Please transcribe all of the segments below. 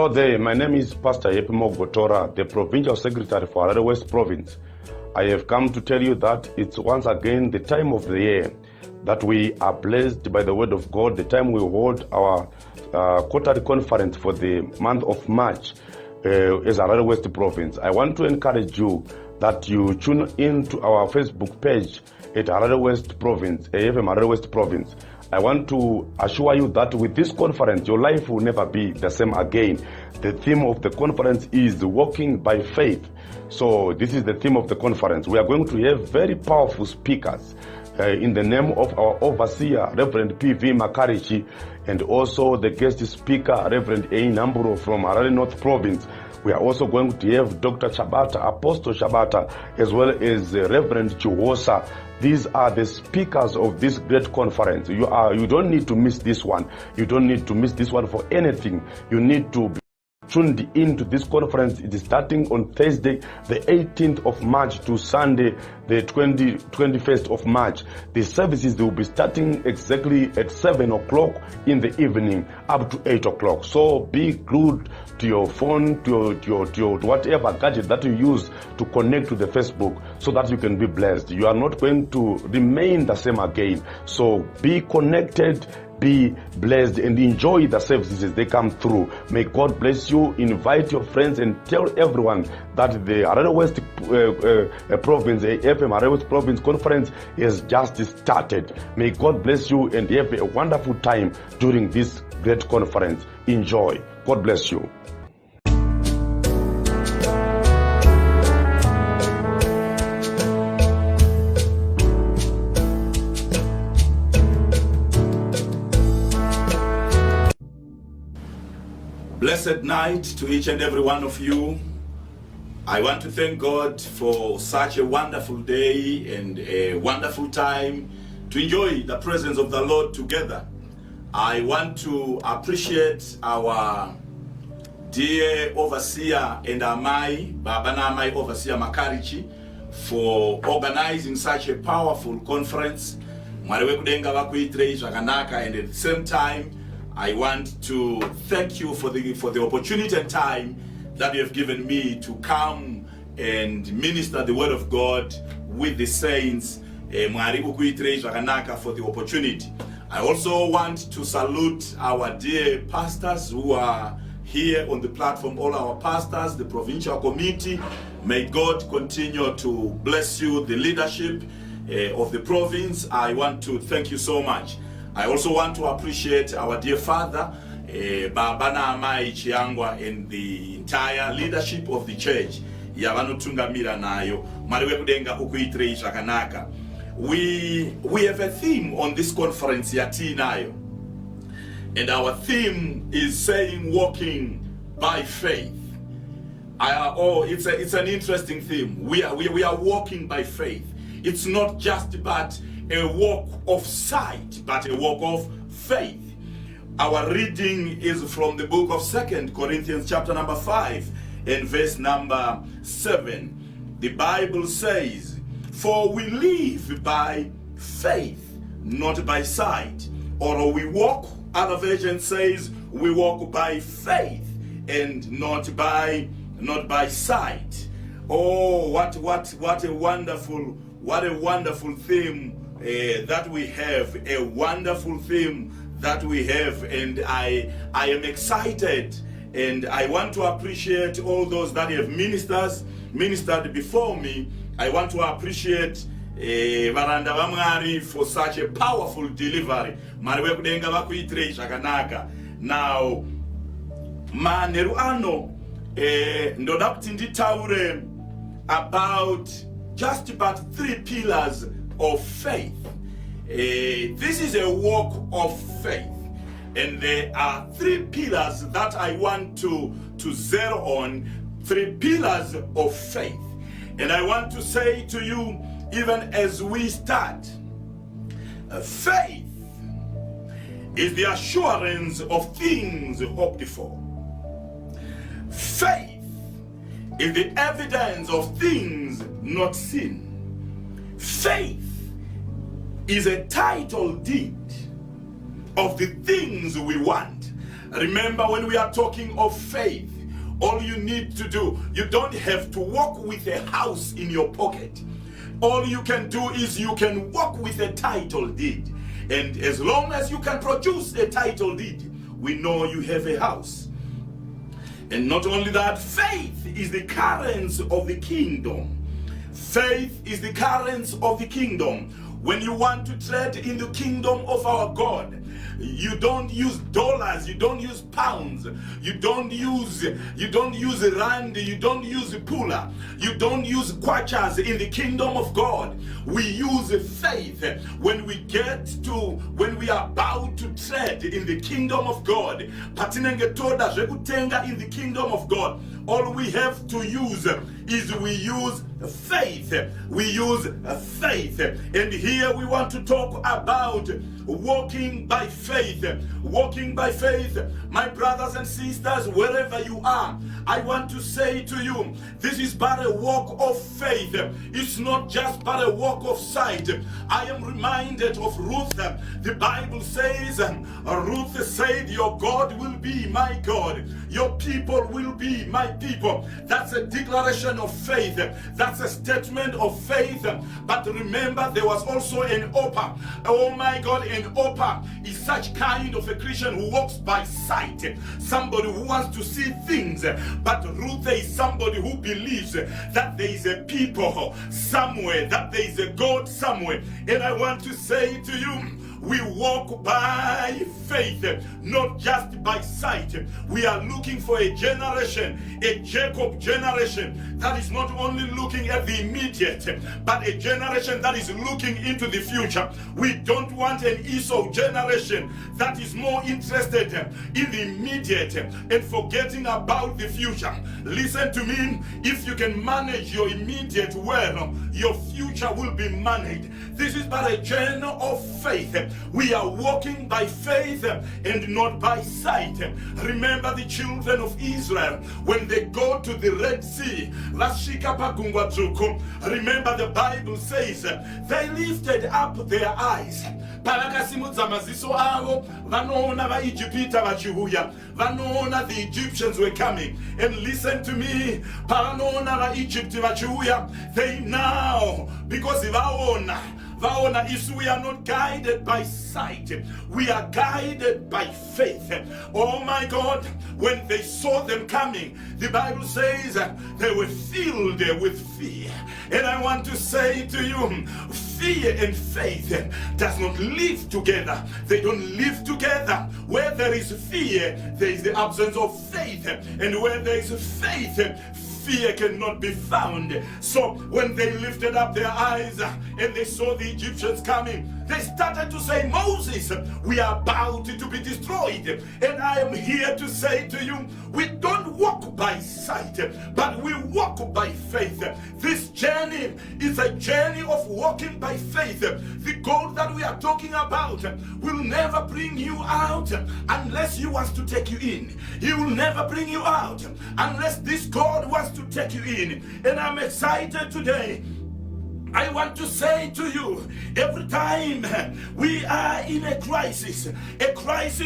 Hello there, my name is Pastor Epimo Gotora, the Provincial Secretary for Harare West Province. I have come to tell you that it's once again the time of the year that we are blessed by the word of God, the time we hold our quarterly conference for the month of March as Harare West Province. I want to encourage you that you tune in to our Facebook page at Harare West Province, AFM Harare West Province. I want to assure you that with this conference, your life will never be the same again. The theme of the conference is walking by faith. So this is the theme of the conference. We are going to have very powerful speakers in the name of our overseer, Reverend P.V. Makarichi, and also the guest speaker, Reverend A. Nhamburo from Harare North Province. We are also going to have Dr. Chabata, Apostle Chabata, as well as Reverend Chihosa. These are the speakers of this great conference. You don't need to miss this one. You don't need to miss this one for anything. You need to be tuned into this conference. It is starting on Thursday, the 18th of March to Sunday, the 21st of March. The services will be starting exactly at 7 o'clock in the evening up to 8 o'clock. So be glued to your phone, to your whatever gadget that you use to connect to the Facebook so that you can be blessed. You are not going to remain the same again. So be connected, be blessed, and enjoy the services as they come through. May God bless you. Invite your friends and tell everyone that the Harare West Province, FM Harare West Province Conference has just started. May God bless you and have a wonderful time during this great conference. Enjoy. God bless you. Blessed night to each and every one of you. I want to thank God for such a wonderful day and a wonderful time to enjoy the presence of the Lord together. I want to appreciate our dear overseer and my overseer Makarichi for organizing such a powerful conference. And at the same time, I want to thank you for the opportunity and time that you have given me to come and minister the word of God with the saints. For the opportunity. I also want to salute our dear pastors who are here on the platform, all our pastors, the provincial committee. May God continue to bless you, the leadership of the province. I want to thank you so much. I also want to appreciate our dear father, Babana Amai Chiangwa, and the entire leadership of the church. We have a theme on this conference, Yatinayo. And our theme is saying walking by faith. It's an interesting theme. We are walking by faith. It's not just about a walk of sight, but a walk of faith. Our reading is from the book of 2 Corinthians chapter number 5 and verse number 7. The Bible says, "For we live by faith, not by sight." Or we walk, other version says, we walk by faith and not by sight. Oh, what a wonderful theme that we have, a wonderful theme that we have, and I am excited, and I want to appreciate all those that have ministered before me. I want to appreciate Varanda Vamari for such a powerful delivery. Now, Maneruano ndodapti taure just about 3 pillars of faith. This is a walk of faith, and there are 3 pillars that I want to zero on. 3 pillars of faith, and I want to say to you, even as we start, faith is the assurance of things hoped for. Faith is the evidence of things not seen. Faith is a title deed of the things we want. Remember, when we are talking of faith, all you need to do, you don't have to walk with a house in your pocket. All you can do is you can walk with a title deed. And as long as you can produce a title deed, we know you have a house. And not only that, faith is the currency of the kingdom. Faith is the currency of the kingdom. When you want to trade in the kingdom of our God, you don't use dollars, you don't use pounds, you don't use rand, you don't use pula, you don't use kwachas in the kingdom of God. We use faith when we are about to trade in the kingdom of God. Patinenge toda zvekutenga in the kingdom of God. All we have to use is we use faith. We use faith. And here we want to talk about walking by faith. Walking by faith. My brothers and sisters, wherever you are, I want to say to you, this is but a walk of faith. It's not just but a walk of sight. I am reminded of Ruth. The Bible says, Ruth said, your God will be my God. Your people will be my people. That's a declaration of faith. That's a statement of faith. But remember, there was also an Opa. Oh my God, an Opa is such kind of a Christian who walks by sight. Somebody who wants to see things. But Ruth is somebody who believes that there is a people somewhere, that there is a God somewhere. And I want to say to you, we walk by faith, not just by sight. We are looking for a generation, a Jacob generation, that is not only looking at the immediate, but a generation that is looking into the future. We don't want an Esau generation that is more interested in the immediate and forgetting about the future. Listen to me, if you can manage your immediate well, your future will be managed. This is but a journey of faith. We are walking by faith and not by sight. Remember the children of Israel, when they go to the Red Sea, remember the Bible says they lifted up their eyes. Parakasimudza maziso avo, vanoona vaIjipita vachiuya, vanoona the Egyptians were coming. And listen to me, pavanoona vaIjipti vachiuya, they now, because vaona, if we are not guided by sight, we are guided by faith. Oh my God, when they saw them coming, the Bible says they were filled with fear. And I want to say to you, fear and faith does not live together. They don't live together. Where there is fear, there is the absence of faith. And where there is faith, fear cannot be found. So when they lifted up their eyes and they saw the Egyptians coming, they started to say, Moses, we are about to be destroyed. And I am here to say to you, we don't walk by sight, but we walk by faith. This journey is a journey of walking by faith. The God that we are talking about will never bring you out unless He wants to take you in. He will never bring you out unless this God wants to take you in. And I'm excited today. I want to say to you, every time we are in a crisis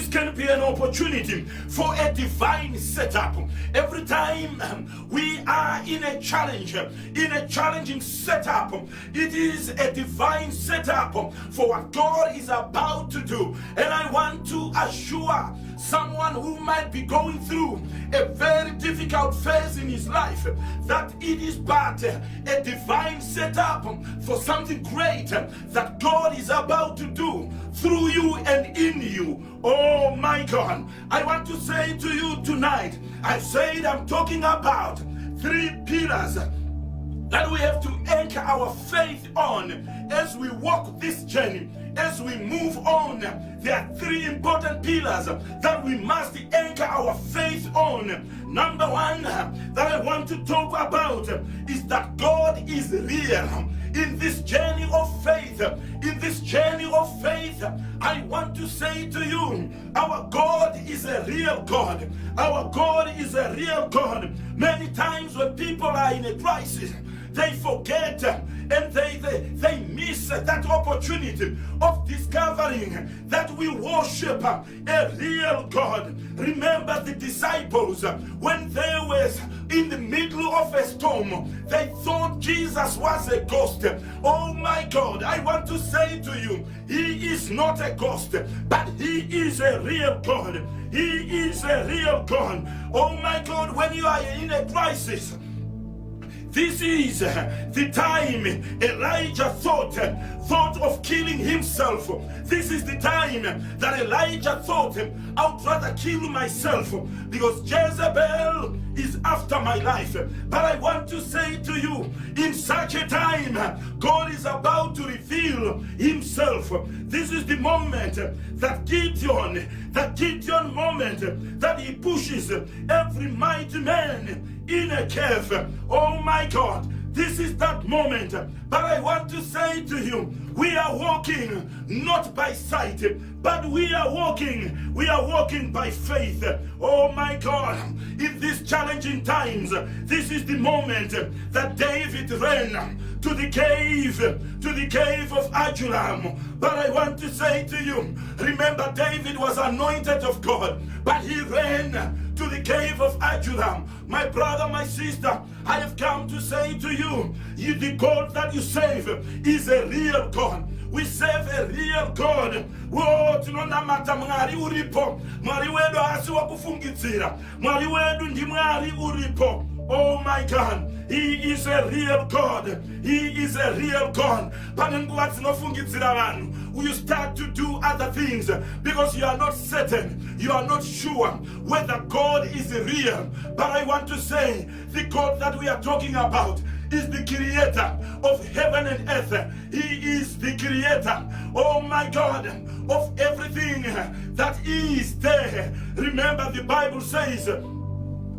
can be an opportunity for a divine setup. Every time we are in a challenge, in a challenging setup, it is a divine setup for what God is about to do. And I want to assure someone who might be going through a very difficult phase in his life that it is but a divine setup for something great that God is about to do through you and in you. Oh my God, I want to say to you tonight, I said I'm talking about 3 pillars that we have to anchor our faith on as we walk this journey. As we move on, there are 3 important pillars that we must anchor our faith on. Number 1 that I want to talk about is that God is real. In this journey of faith, I want to say to you, our God is a real God. Our God is a real God. Many times when people are in a crisis, they forget and they miss miss that opportunity of discovering that we worship a real God. Remember the disciples, when they were in the middle of a storm, they thought Jesus was a ghost. Oh my God, I want to say to you, he is not a ghost, but he is a real God. He is a real God. Oh my God, when you are in a crisis, this is the time Elijah thought of killing himself. This is the time that Elijah thought, I would rather kill myself because Jezebel is after my life. But I want to say to you, in such a time, God is about to reveal himself. This is the moment that Gideon moment that he pushes every mighty man in a cave. Oh my God, this is that moment. But I want to say to you, we are walking not by sight, but we are walking by faith. Oh my God, in these challenging times, this is the moment that David ran to the cave of Adullam. But I want to say to you, remember, David was anointed of God, but he ran to the cave of Adullam. My brother, my sister, I have come to say to you, the God that you serve is a real God. We serve a real God. Oh, tinonamata Mwari uripo. Mwari wedu hasi wakufungitsira. Mwari wedu ndi Mwari uripo. Oh my God, he is a real God. He is a real God. Panenguwa tinofungitsira vanhu. You start to do other things because you are not certain, you are not sure whether God is real. But I want to say, the God that we are talking about is the creator of heaven and earth. He is the creator, oh my God, of everything that is there. Remember, the Bible says,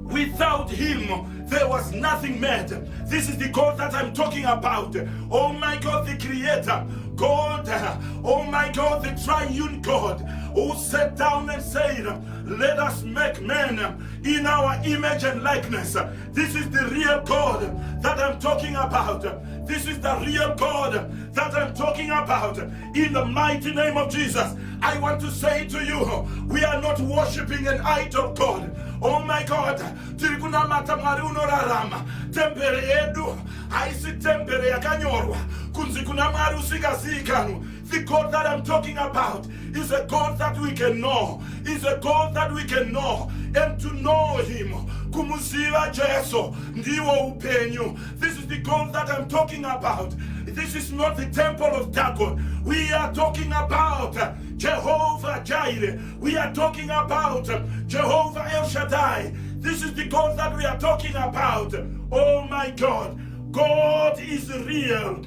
without him there was nothing made. This is the God that I'm talking about. Oh my God, the creator God, oh my God, the triune God, who sat down and said, let us make man in our image and likeness. This is the real God that I'm talking about. This is the real God that I'm talking about. In the mighty name of Jesus, I want to say to you, we are not worshiping an idol God. Oh my God, tirikunamata Mwari unorarama. Tembere yedu haisi tembere yakanyorwa. Kunzi kuna Mwari usikazikanu. The God that I'm talking about is a God that we can know. Is a God that we can know. And to know him, kumuziva Jesu ndiwo upenyu. This is the God that I'm talking about. This is not the temple of Dagon. We are talking about Jehovah Jireh. We are talking about Jehovah El Shaddai. This is the God that we are talking about. Oh my God. God is real.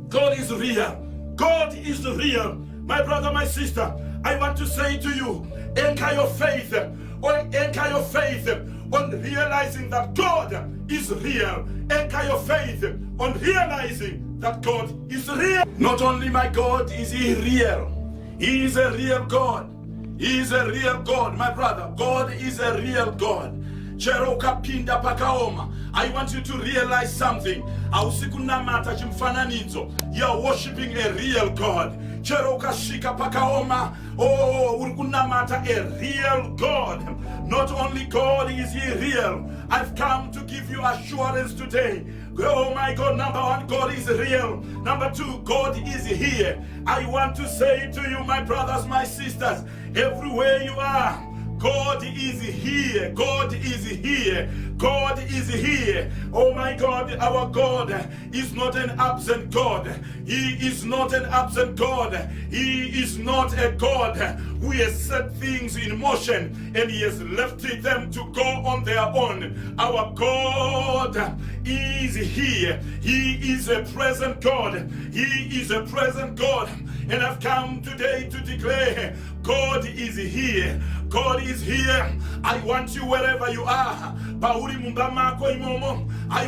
God is real. God is real. My brother, my sister, I want to say to you, anchor your faith, or anchor your faith on realizing that God is real. Anchor your faith on realizing that God is real. Not only my God is he real, he is a real God. He is a real God, my brother. God is a real God. Cheroka pinda pakaoma. I want you to realize something. Ausikunamata chimfananidzo. You are worshiping a real God. Cheroka shika pakaoma. Oh, urukunamata a real God. Not only God is he real. I've come to give you assurance today. Oh my God, number one, God is real. Number two, God is here. I want to say to you, my brothers, my sisters, everywhere you are, God is here. God is here. God is here. Oh my God, our God is not an absent God. He is not an absent God. He is not a God who has set things in motion and he has left them to go on their own. Our God is here. He is a present God. He is a present God. And I've come today to declare God is here. God is here. I want you wherever you are. I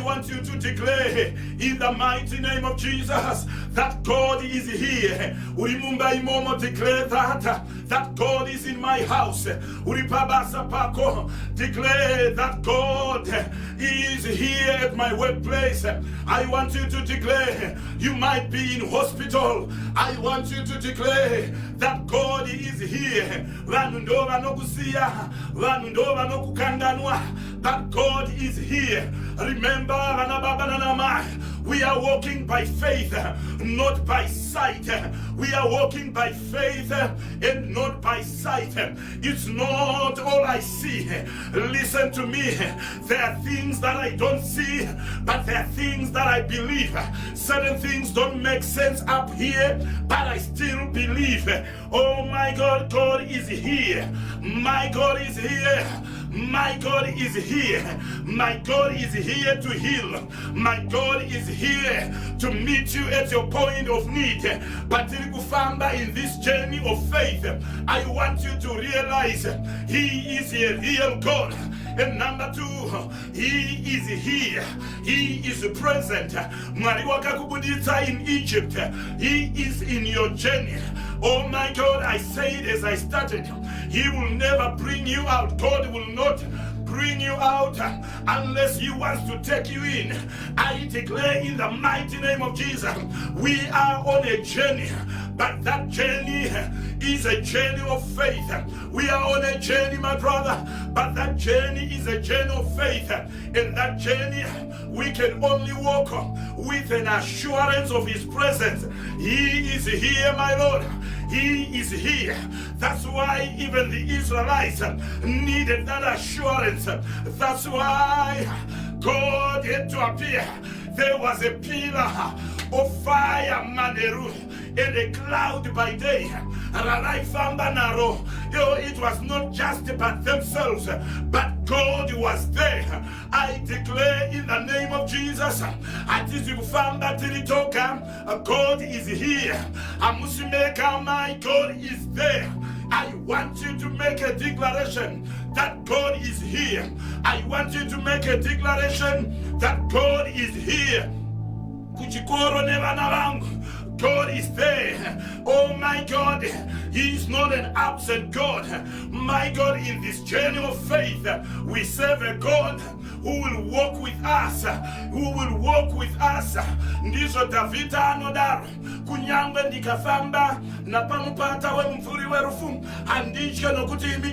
want you to declare in the mighty name of Jesus that God is here. Declare that God is in my house. Declare that God is here at my workplace. I want you to declare you might be in hospital. I want you to declare that God is here. That God is here. Remember, we are walking by faith, not by sight. We are walking by faith and not by sight. It's not all I see. Listen to me. There are things that I don't see, but there are things that I believe. Certain things don't make sense up here, but I still believe. Oh my God, God is here. My God is here. My God is here. My God is here to heal. My God is here to meet you at your point of need. But in this journey of faith, I want you to realize He is a real God. And number two, He is here. He is present. In Egypt, He is in your journey. Oh my God, I said as I started, He will never bring you out. God will not bring you out unless He wants to take you in. I declare in the mighty name of Jesus, we are on a journey, but that journey is a journey of faith. We are on a journey, my brother, but that journey is a journey of faith. In that journey, we can only walk with an assurance of His presence. He is here, my Lord. He is here. That's why even the Israelites needed that assurance. That's why God had to appear. There was a pillar of fire, Maneru, and a cloud by day. It was not just about themselves, but God was there. I declare in the name of Jesus, God is here. My God is there. I want you to make a declaration that God is here. I want you to make a declaration that God is here. God is there. Oh my God, He is not an absent God. My God, in this journey of faith, we serve a God who will walk with us. Who will walk with us. Ndizo Davida anodaro. Kunyangwe ndikafamba na pamupata we mfuri werufu. Andisha nokuti imi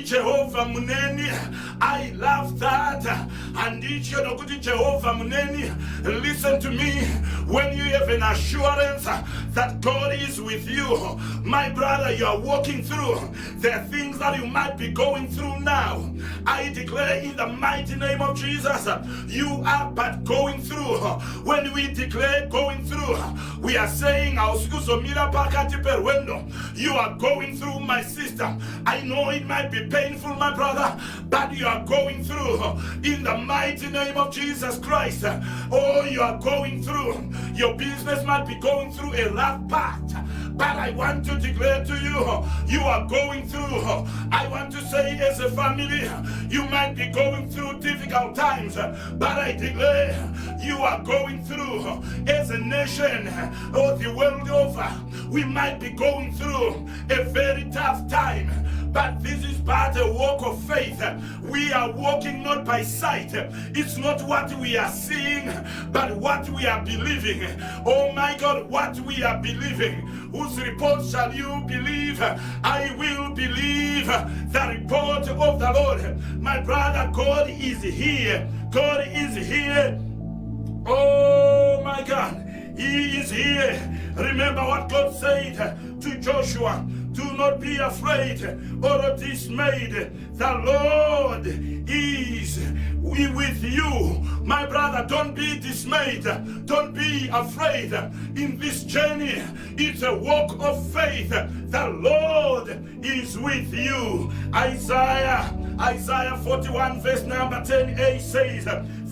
Jehova muneni. I love that. Andisha nokuti Jehova muneni. Listen to me. When you have an assurance that God is with you, my brother, you are walking through. There are things that you might be going through now. I declare in the mighty name of Jesus, you are but going through. When we declare going through, we are saying, you are going through, my sister. I know it might be painful, my brother, but you are going through in the mighty name of Jesus Christ. Oh, you are going through. Your business might be going through a rough patch, but I want to declare to you, you are going through. I want to say as a family, you might be going through difficult times, but I declare you are going through. As a nation or the world over, we might be going through a very tough time, but this is but a walk of faith. We are walking not by sight. It's not what we are seeing, but what we are believing. Oh my God, what we are believing. Whose report shall you believe? I will believe the report of the Lord. My brother, God is here. God is here. Oh my God, He is here. Remember what God said to Joshua. Do not be afraid or dismayed. The Lord is with you. My brother, don't be dismayed. Don't be afraid. In this journey, it's a walk of faith. The Lord is with you. Isaiah 41 verse number 10a says,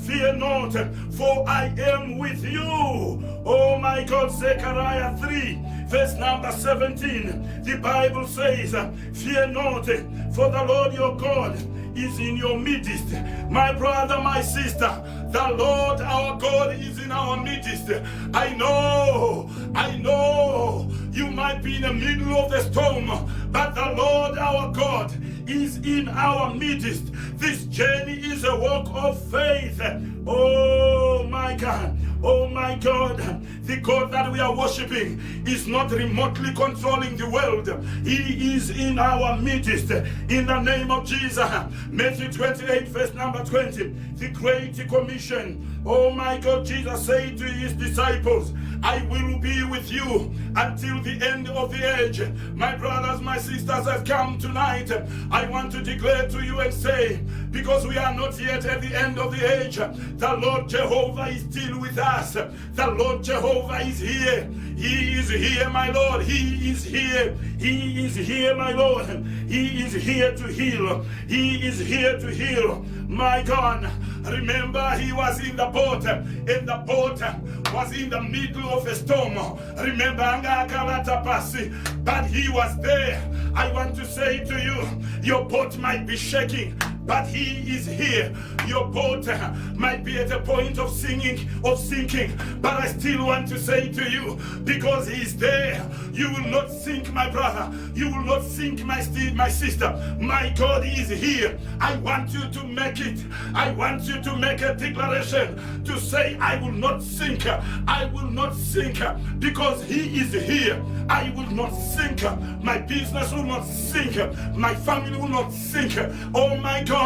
fear not, for I am with you. Oh my God, Zechariah 3 verse number 17, the Bible says, fear not, for the Lord your God is in your midst. My brother, my sister, the Lord our God is in our midst. I know you might be in the middle of the storm, but the Lord our God is in our midst. This journey is a walk of faith. Oh my God. Oh my God, the God that we are worshiping is not remotely controlling the world. He is in our midst. In the name of Jesus. Matthew 28 verse number 20, the Great Commission. Oh my God, Jesus said to his disciples, I will be with you until the end of the age. My brothers, my sisters, I've come tonight. I want to declare to you and say, because we are not yet at the end of the age, the Lord Jehovah is still with us. The Lord Jehovah is here. He is here, my Lord. He is here. He is here, my Lord. He is here to heal. He is here to heal. My God, remember he was in the boat, and the boat was in the middle of a storm. Remember, but he was there. I want to say to you, your boat might be shaking, but he is here. Your boat might be at a point of sinking, but I still want to say to you, because he is there, you will not sink, my brother. You will not sink, my sister. My God is here. I want you to make it. I want you to make a declaration to say, I will not sink. I will not sink, because he is here. I will not sink. My business will not sink. My family will not sink. Oh my God.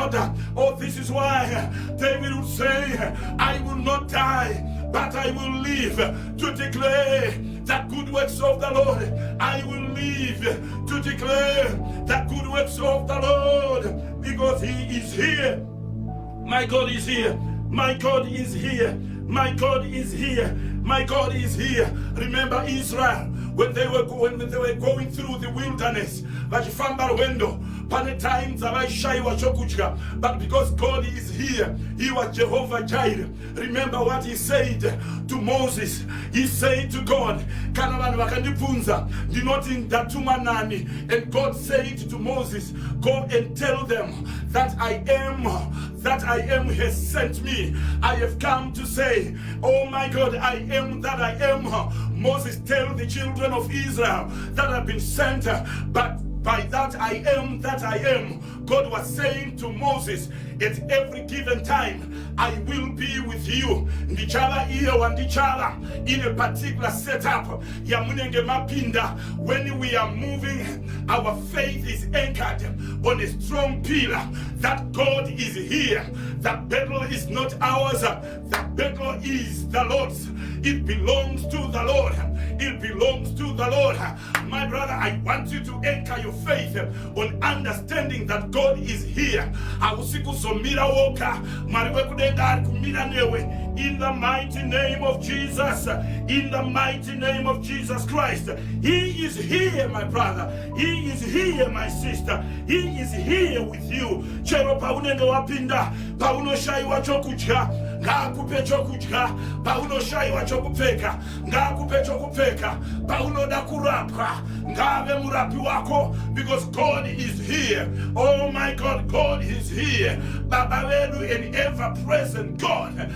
Oh, this is why David would say, I will not die, but I will live to declare the good works of the Lord. I will live to declare the good works of the Lord, because he is here. My God is here. My God is here. My God is here. My God is here. Remember Israel, when they were going through the wilderness, but because God is here, he was Jehovah Jireh. Remember what he said to Moses. He said to God, and God said to Moses, go and tell them that I am has sent me. I have come to say, oh my God, I am that I am. Moses, tell the children of Israel that I've been sent, but by that I am, God was saying to Moses, at every given time, I will be with you. In a particular setup, when we are moving, our faith is anchored on a strong pillar that God is here. The battle is not ours, the battle is the Lord's. It belongs to the Lord. It belongs to the Lord. My brother, I want you to anchor your faith on understanding that God is here. In the mighty name of Jesus. In the mighty name of Jesus Christ. He is here, my brother. He is here, my sister. He is here with you. Chero paunenge wapinda, pauno shai wachokucha, ngakupe chokucha, pauno shai wachokupeka, ngakupe chokupeka, pauno dakurapa, ngave murapi wako, because God is here. Oh my God, God is here. Baba wenu an ever-present God.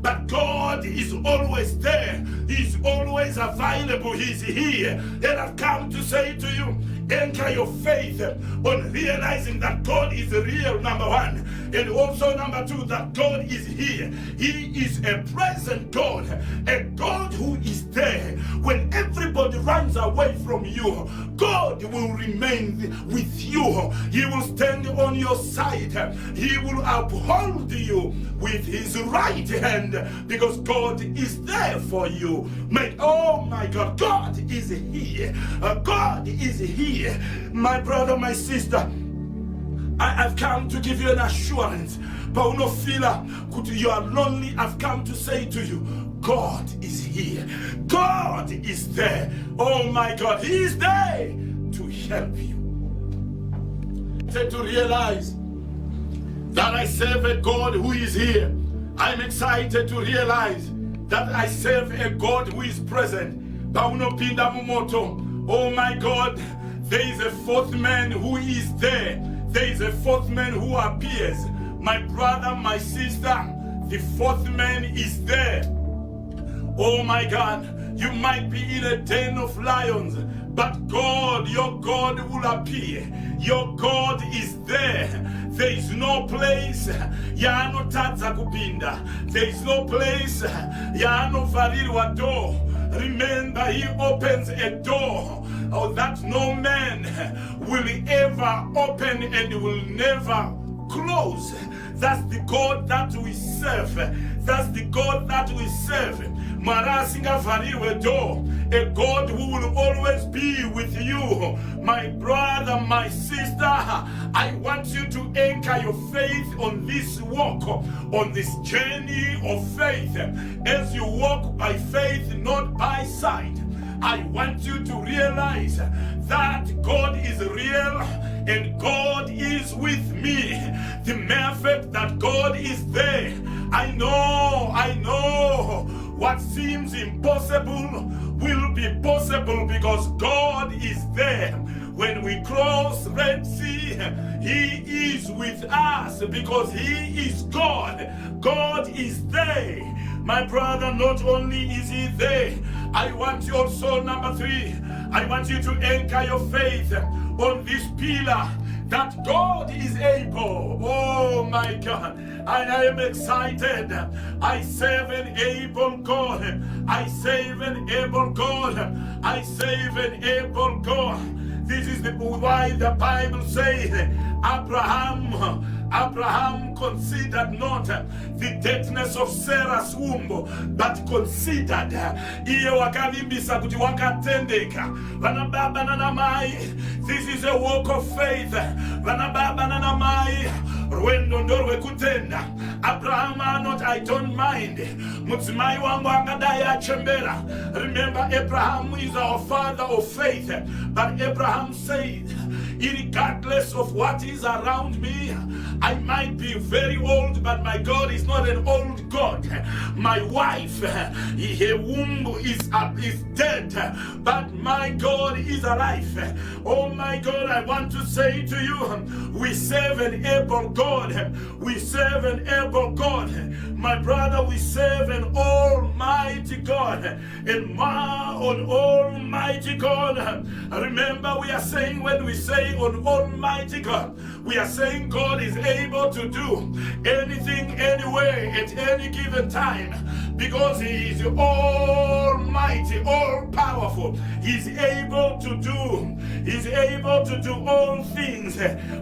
But God is always there. He's always available. He's here. And I've come to say to you, anchor your faith on realizing that God is real, number one, and also number two, that God is here. He is a present God, a God who is there. When everybody runs away from you, God will remain with you. He will stand on your side. He will uphold you with his right hand, because God is there for you. Oh my God, God is here. God is here. My brother, my sister, I've come to give you an assurance. Pauno fila, you are lonely. I've come to say to you, God is here. God is there. Oh my God, he is there to help you. To realize that I serve a God who is here. I'm excited to realize that I serve a God who is present. Paunopinda mumoto. Oh my God, there is a fourth man who is there. There is a fourth man who appears. My brother, my sister, the fourth man is there. Oh my God, you might be in a den of lions, but God, your God will appear. Your God is there. There is no place yaanotadza kupinda. There is no place yaanovharirwa door. Remember, he opens a door that no man will ever open and will never close. That's the God that we serve. That's the God that we serve. Marasinga door. A God who will always be with you. My brother, my sister, I want you to anchor your faith on this walk, on this journey of faith. As you walk by faith, not by sight, I want you to realize that God is real and God is with me. The mere fact that God is there, I know what seems impossible will be possible because God is there. When we cross Red Sea, He is with us because He is God. God is there. My brother, not only is He there, I want you also, number 3, I want you to anchor your faith on this pillar that God is able. Oh my God, and I am excited. I serve an able God. I serve an able God. I serve an able God. This is why the Bible says Abraham considered not the deadness of Sarah's womb, but considered iye wakavimbisa kuti wakatendeka. Vana baba nana mai, this is a walk of faith. Vana baba nana mai, rwendo ndorwe kutenda. Abraham not, I don't mind. Mudzimai wangu angadai achembera. Remember, Abraham is our father of faith. But Abraham said, regardless of what is around me, I might be very old, but my God is not an old God. My wife, her womb is dead, but my God is alive. Oh my God, I want to say to you, we serve an able God. We serve an able God. My brother, we serve an almighty God. And on almighty God, remember we are saying, when we say on almighty God, we are saying God is able to do anything, anywhere, at any given time, because He is almighty, all powerful. He's able to do all things.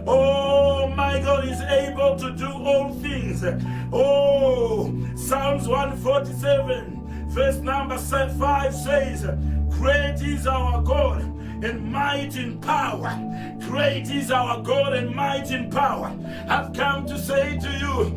Oh my God, He's able to do all things. Oh, Psalms 147 verse number 5 says, great is our God and mighty in power. Great is our God and mighty in power. I've come to say to you,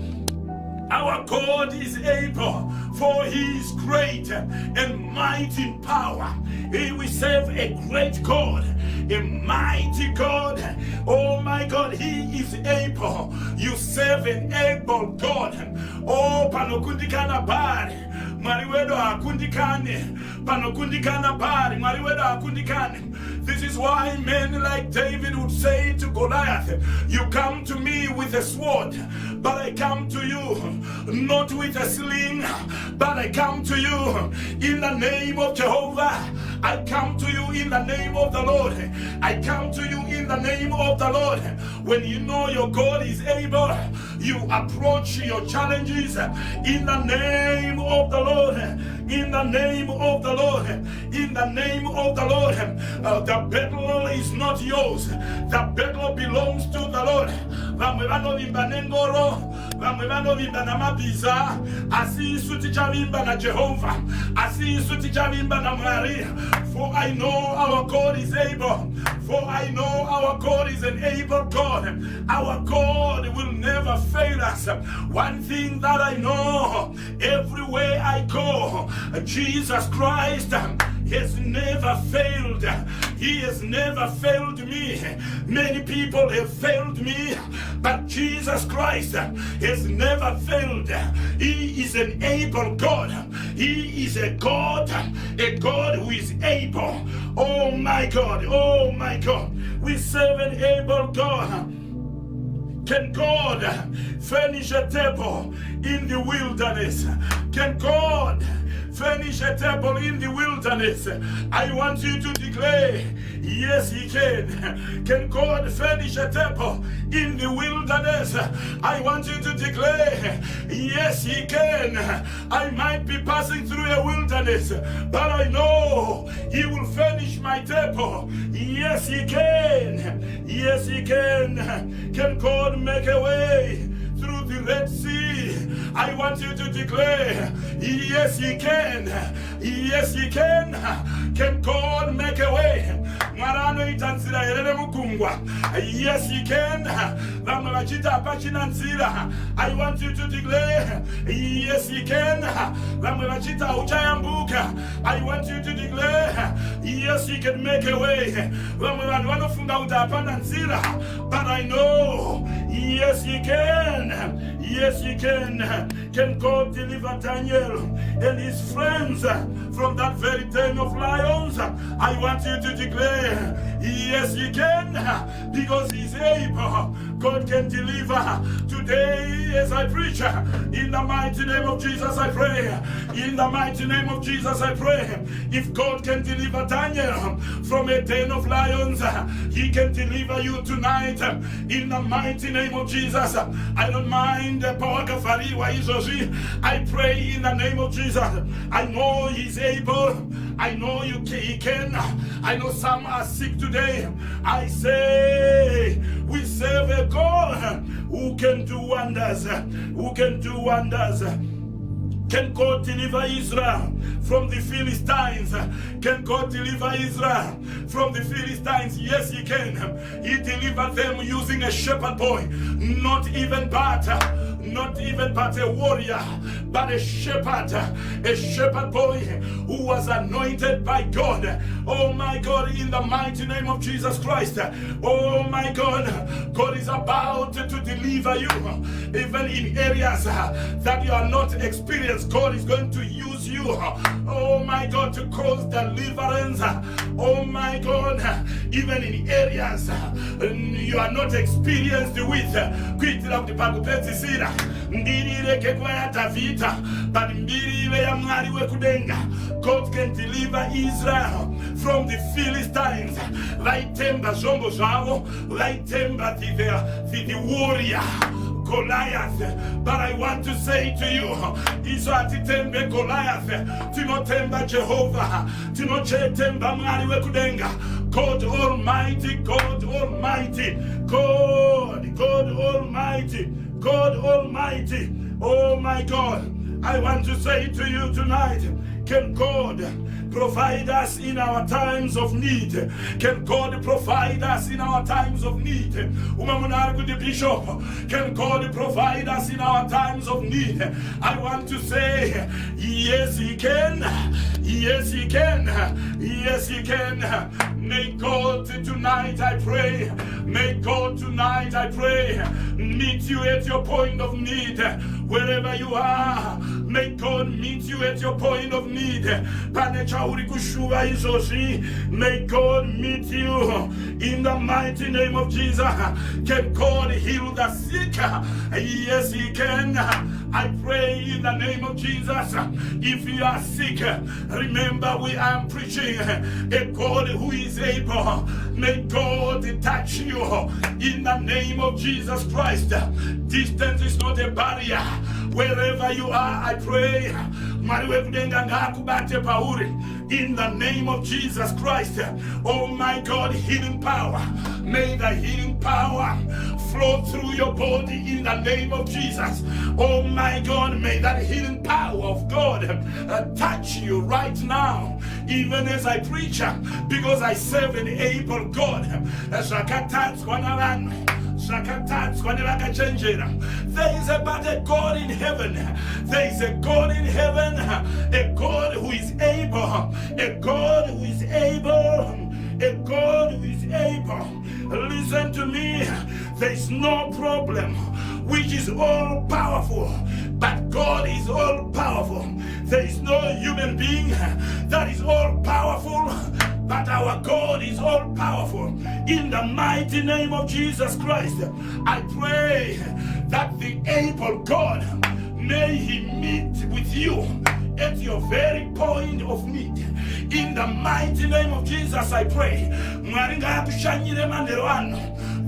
our God is able, for He is great and mighty in power. We serve a great God, a mighty God. Oh my God, He is able. You serve an able God. Oh, panokundikana bari, mariwedo akundikane. Panokundikana bari, mariwedo akundikane. This is why men like David would say to Goliath, you come to me with a sword, but I come to you not with a sling, but I come to you in the name of Jehovah. I come to you in the name of the Lord. I come to you in the name of the Lord. When you know your God is able, you approach your challenges in the name of the Lord. In the name of the Lord. In the name of the Lord. The battle is not yours. The battle belongs to the Lord. Vamwe vanovimba nengoro, vamwe vanovimba namabiza, asi isu tichavimba na Jehovah, asi isu tichavimba na Maria. For I know our God is able. For I know our God is an able God. Our God will never fail us. One thing that I know, everywhere I go, Jesus Christ has never failed. He has never failed me. Many people have failed me, But Jesus Christ has never failed. He is an able God. He is a God who is able. Oh my God, oh my God. We serve an able God. Can God furnish a table in the wilderness? Can God furnish a table in the wilderness? I want you to declare, yes, He can. Can God furnish a table in the wilderness? I want you to declare, yes, He can. I might be passing through a wilderness, but I know He will furnish my table. Yes, He can. Yes, He can. Can God make a way through the Red Sea? I want you to declare, yes, He can. Yes, He can. Can God make a way? Yes, He can. I want you to declare, yes, He can. I want you to declare, yes, He can make a way. But I know, yes, He can. Yes, He can. Can God deliver Daniel and his friends from that very den of lions? I want you to declare, yes, He can, because He's able. God can deliver today as I preach. In the mighty name of Jesus I pray. In the mighty name of Jesus I pray. If God can deliver Daniel from a den of lions, He can deliver you tonight. In the mighty name of Jesus. I don't mind the power. I pray in the name of Jesus. I know He's able. I know He can. I know some are sick today. I say we serve a God who can do wonders. Who can do wonders. Can God deliver Israel from the Philistines? Can God deliver Israel from the Philistines? Yes, He can. He delivered them using a shepherd boy. Not even but a warrior, but a shepherd boy who was anointed by God. Oh my God, in the mighty name of Jesus Christ. Oh my God, God is about to deliver you. Even in areas that you are not experienced, God is going to use you. Oh my God, to cause deliverance. Oh my God, even in areas you are not experienced with. God can deliver Israel from the Philistines. The warrior Goliath. But I want to say to you, Tembe Goliath, Timotemba Jehovah, Timochetemba Mari Wekudenga, God Almighty, God Almighty, God Almighty, God Almighty. Oh my God, I want to say to you tonight, can God provide us in our times of need? Can God provide us in our times of need? Bishop, can God provide us in our times of need? I want to say, yes, He can. Yes, He can. Yes, He can. May God tonight, I pray. May God tonight, I pray, meet you at your point of need. Wherever you are, may God meet you at your point of need. May God meet you in the mighty name of Jesus. Can God heal the sick? Yes, He can. I pray in the name of Jesus. If you are sick, remember we are preaching a God who is able. May God touch you in the name of Jesus Christ. Distance is not a barrier. Wherever you are, I pray. In the name of Jesus Christ. Oh my God, healing power. May the healing power flow through your body in the name of Jesus. Oh my God, may that healing power of God touch you right now, even as I preach, because I serve an able God. There is but a God in heaven. There is a God in heaven, a God who is able, a God who is able, a God who is able. Listen to me. There is no problem all powerful, but God is all powerful. There is no human being that is all powerful, but our God is all powerful. In the mighty name of Jesus Christ, I pray that the able God, may He meet with you at your very point of need. In the mighty name of Jesus, I pray.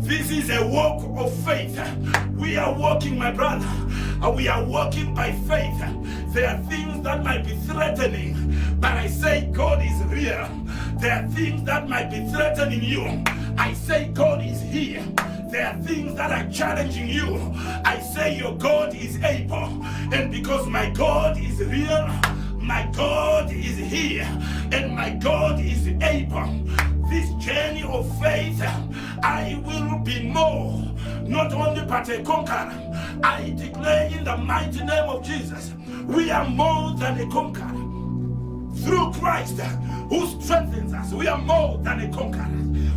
This is a walk of faith. We are walking, my brother. We are walking by faith. There are things that might be threatening, but I say God is real. There are things that might be threatening you. I say God is here. There are things that are challenging you. I say your God is able. And because my God is real, my God is here, and my God is able. This journey of faith, I will be more, not only but a conqueror. I declare in the mighty name of Jesus, we are more than a conqueror. Through Christ who strengthens us, we are more than a conqueror.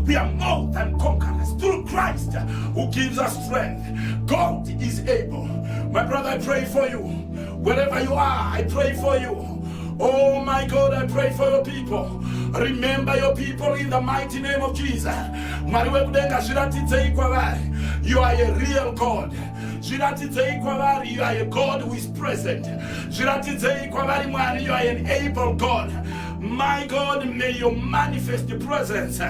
We are more than conquerors through Christ who gives us strength. God is able. My brother, I pray for you. Wherever you are, I pray for you. Oh my God, I pray for your people. Remember your people in the mighty name of Jesus. You are a real God. You are a God who is present. You are an able God. My God, may you manifest the presence.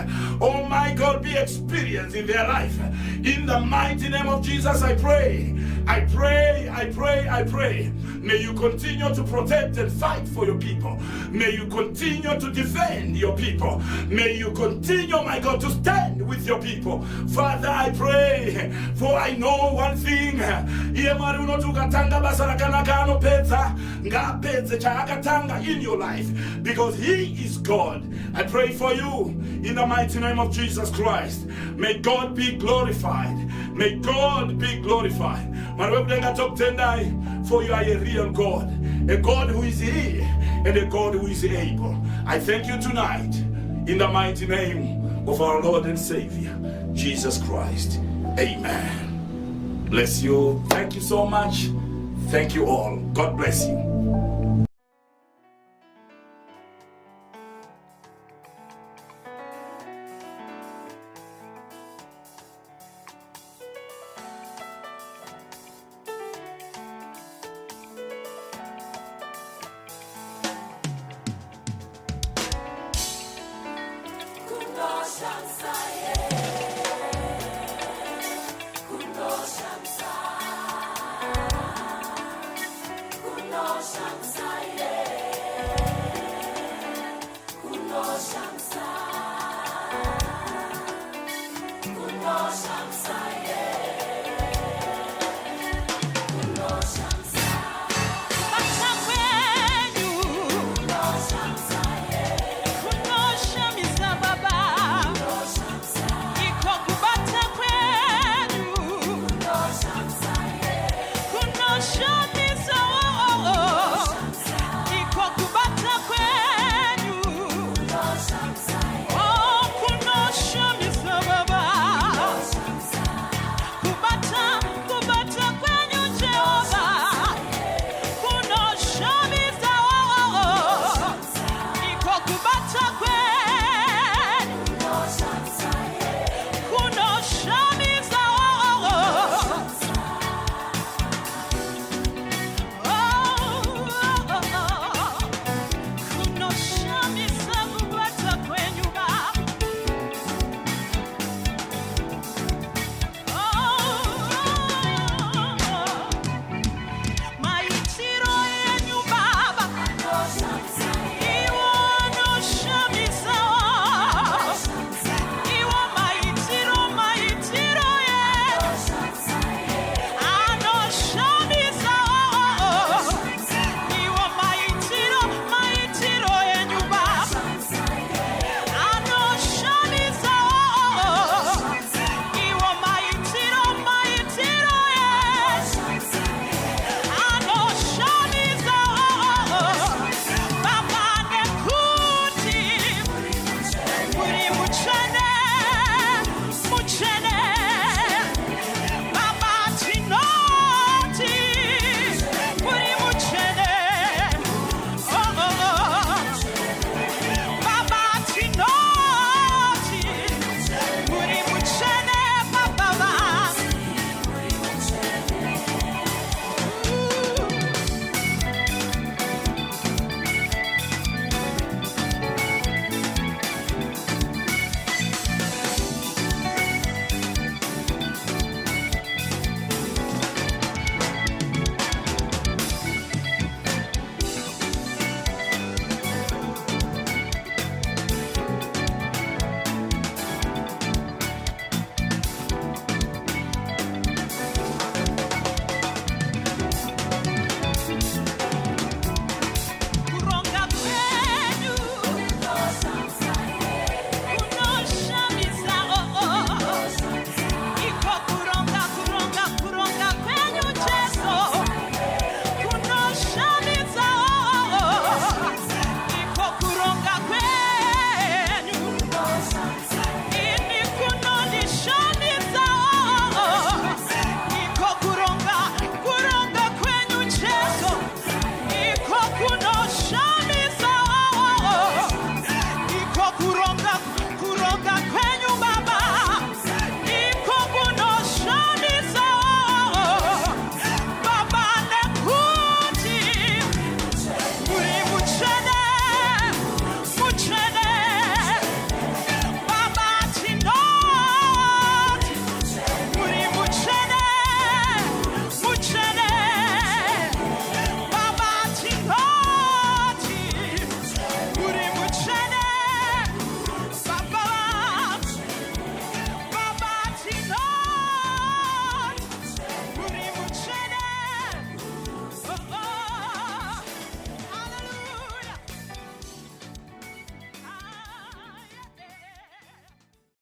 Oh my God, be experienced in their life. In the mighty name of Jesus, I pray. I pray, I pray, I pray. May you continue to protect and fight for your people. May you continue to defend your people. May you continue, my God, to stand with your people. Father, I pray, for I know one thing. In your life, because He is God. I pray for you in the mighty name of Jesus Christ. May God be glorified. May God be glorified. For you are a real God, a God who is here and a God who is able. I thank you tonight in the mighty name of our Lord and Savior, Jesus Christ. Amen. Bless you. Thank you so much. Thank you all. God bless you.